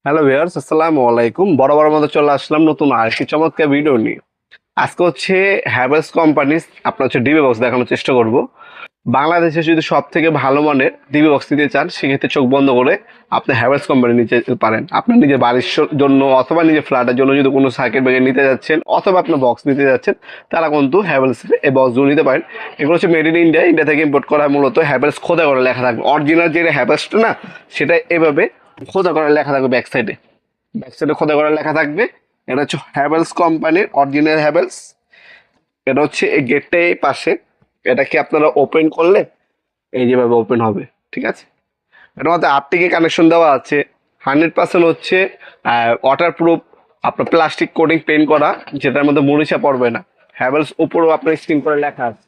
Hello viewers, আসসালামু আলাইকুম। বড় মতো চলে আসলাম নতুন আরেকটি চমৎকার ভিডিও নিয়ে। আজকে হচ্ছে হ্যাভেলস কোম্পানির আপনার হচ্ছে ডিবি বক্স দেখানোর চেষ্টা করব। বাংলাদেশে যদি সব থেকে ভালো মানের ডিবি বক্স নিতে চান, সেক্ষেত্রে চোখ বন্ধ করে আপনি হ্যাভেলস কোম্পানি নিতে পারেন। আপনার নিজের বাড়ির জন্য অথবা নিজের ফ্ল্যাটের জন্য যদি কোনো সার্কিট ব্রেকার নিতে যাচ্ছেন অথবা আপনার বক্স নিতে যাচ্ছেন, তারা কিন্তু হ্যাভেলসের এই বক্সগুলো নিতে পারেন। এগুলো হচ্ছে মেড ইন ইন্ডিয়া, ইন্ডিয়া থেকে ইম্পোর্ট করা হয়। মূলত হ্যাভেলস খোদা করে লেখা থাকবে, অরিজিনাল যেটা হ্যাভেলসটা না, সেটা এভাবে খোদা করে লেখা থাকবে ব্যাক সাইডে। ব্যাক সাইডে খোদা করে লেখা থাকবে। এটা হচ্ছে হ্যাভেলস কোম্পানির অরিজিনাল হ্যাভেলস। এটা হচ্ছে এই গেটটা এই পাশে, এটাকে আপনারা ওপেন করলে এই যেভাবে ওপেন হবে, ঠিক আছে। এটার মধ্যে আরটিকে কানেকশন দেওয়া আছে। 100% হচ্ছে ওয়াটার প্রুফ, আপনার প্লাস্টিক কোটিং পেন্ট করা, যেটার মধ্যে মরিচা পড়বে না। হ্যাভেলস উপরেও আপনার স্ক্রিন করে লেখা আছে।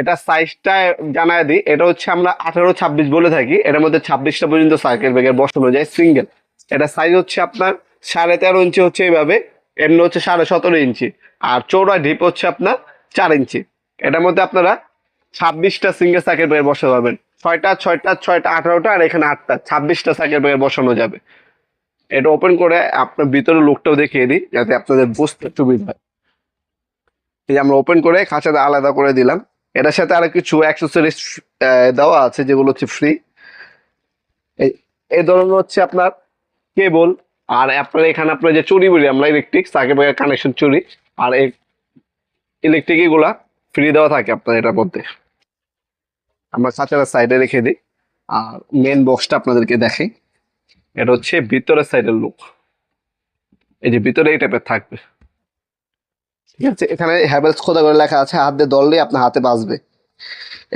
এটা সাইজটা জানায় দিই, এটা হচ্ছে আমরা 18-26 বলে থাকি। এটার মধ্যে 26টা পর্যন্ত সার্কেল ব্রেকার বসানো যায় সিঙ্গেল। এটা সাইজ হচ্ছে আপনার 13.5 ইঞ্চি হচ্ছে এইভাবে, এমনি হচ্ছে 17.5 ইঞ্চি, আর চৌড়া ডিপ হচ্ছে আপনার 4 ইঞ্চি। এটার মধ্যে আপনারা 26টা সিঙ্গেল সার্কেল ব্রেকার বসাতে পারবেন। 6টা 6টা 6টা 18টা, আর এখানে 8টা, 26টা সার্কেল ব্রেকার বসানো যাবে। এটা ওপেন করে আপনার ভিতরে লুকটাও দেখিয়ে দিই, যাতে আপনাদের বুঝতে সুবিধা হয়। এই যে আমরা ওপেন করে খাঁচাটা আলাদা করে দিলাম। এটার সাথে আরো কিছু অ্যাক্সেসরিজ দেওয়া আছে, যেগুলো হচ্ছে ফ্রি। এই ধরনের হচ্ছে আপনার কেবল, আর আপনার এখানে আপনার যে চুরি বলি আমরা, ইলেকট্রিক সার্কিট ব্রেকার কানেকশন চুরি, আর এই ইলেকট্রিক এগুলা ফ্রি দেওয়া থাকে আপনার এটার মধ্যে। আমরা খাঁচাটা সাইডে রেখে দিই, আর মেন বক্সটা আপনাদেরকে দেখাই। এটা হচ্ছে ভিতরের সাইডের লুক। এই যে ভিতরে এই টাইপের থাকবে, ঠিক আছে। এখানে হ্যাভেলস খোদা করে লেখা আছে, হাত দিয়ে ধরলেই আপনার হাতে বাজবে।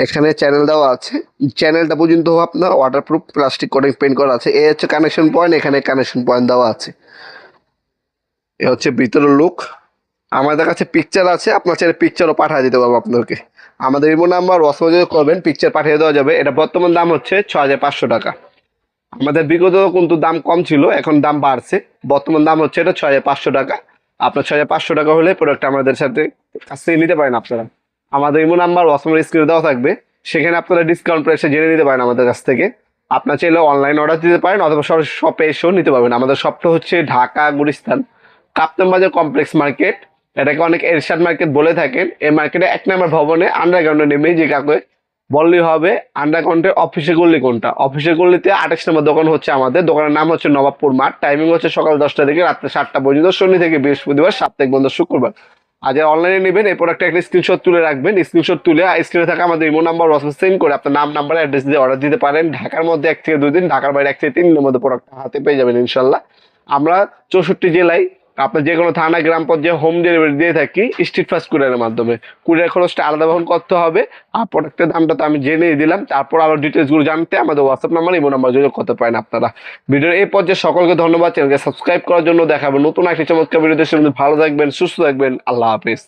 এখানে চ্যানেল দেওয়া আছে, চ্যানেলটা পর্যন্ত আপনার ওয়াটারপ্রুফ প্লাস্টিক কোটিং পেন্ট করা আছে। এ হচ্ছে কানেকশন পয়েন্ট, এখানে কানেকশন পয়েন্ট দেওয়া আছে। এ হচ্ছে ভিতরের লুক। আমাদের কাছে পিকচার আছে, আপনার চাইলে পিকচারও পাঠিয়ে দিতে পারবো আপনাদেরকে। আমাদের ইমো নাম্বার হোয়াটসঅ্যাপে যদি করবেন, পিকচার পাঠিয়ে দেওয়া যাবে। এটা বর্তমান দাম হচ্ছে 6500 টাকা। আমাদের বিগত কিন্তু দাম কম ছিল, এখন দাম বাড়ছে। বর্তমান দাম হচ্ছে এটা 6500 টাকা। আপনার 6500 টাকা হলে প্রোডাক্ট আমাদের সাথে কাছ থেকে নিতে পারেন আপনারা। আমাদের ইমো নাম্বার হোয়াটসঅ্যাপের স্ক্রিনে দেওয়া থাকবে, সেখানে আপনারা ডিসকাউন্ট প্রাইসে জেনে নিতে পারেন আমাদের কাছ থেকে। আপনার চাইলে অনলাইন অর্ডার দিতে পারেন, অথবা সরাসরি শপে এসেও নিতে পারবেন। আমাদের শপটা হচ্ছে ঢাকা গুলিস্তান কাপ্তান বাজার কমপ্লেক্স মার্কেট। এটাকে অনেক এরশাদ মার্কেট বলে থাকেন। এই মার্কেটে 1 নম্বর ভবনে আন্ডারগ্রাউন্ডে নেমে যে কাউকে বললেই হবে আন্ডারগ্রাউন্ডের অফিসে গল্লি কোনটা। অফিসের গল্লিতে 28 নম্বর দোকান হচ্ছে আমাদের। দোকানের নাম হচ্ছে নবাবপুর মাঠ। টাইমিং হচ্ছে সকাল 10টা থেকে রাত্রে 7টা পর্যন্ত, শনি থেকে বৃহস্পতিবার, সাপ্তাহিক বন্ধ শুক্রবার। আর যারা অনলাইনে নেবেন, এই প্রোডাক্টটা একটা স্ক্রিনশট তুলে রাখবেন। স্ক্রিনশট তুলে স্ক্রিনে থাকা আমাদের ইমো নাম্বার হোয়াটসঅ্যাপ সেন্ড করে আপনার নাম, নাম্বার, অ্যাড্রেস দিয়ে অর্ডার দিতে পারেন। ঢাকার মধ্যে 1 থেকে 2 দিন, ঢাকার বাইরে 1 থেকে 3 দিনের মধ্যে প্রোডাক্ট হাতে পেয়ে যাবেন ইনশাল্লাহ। আমরা 64 জেলায়, আপনার যে কোনো থানা, গ্রাম পর্যায়ে হোম ডেলিভারি দিয়ে থাকি স্ট্রিট ফাস্ট কুরিয়ারের মাধ্যমে। কুরিয়ার খরচটা আলাদা বহন করতে হবে। আর প্রোডাক্টের দামটা তো আমি জেনে দিলাম। তারপর আরো ডিটেলসগুলো জানতে আমাদের হোয়াটসঅ্যাপ নাম্বার, ইমো নাম্বার যোগাযোগ করতে পারেন আপনারা। ভিডিওর এই পর্যায়ে সকলকে ধন্যবাদ। চ্যানেলকে সাবস্ক্রাইব করার জন্য। দেখাবো নতুন একটি চমৎকার ভিডিও। দেশের মধ্যে ভালো থাকবেন, সুস্থ থাকবেন। আল্লাহ হাফিজ।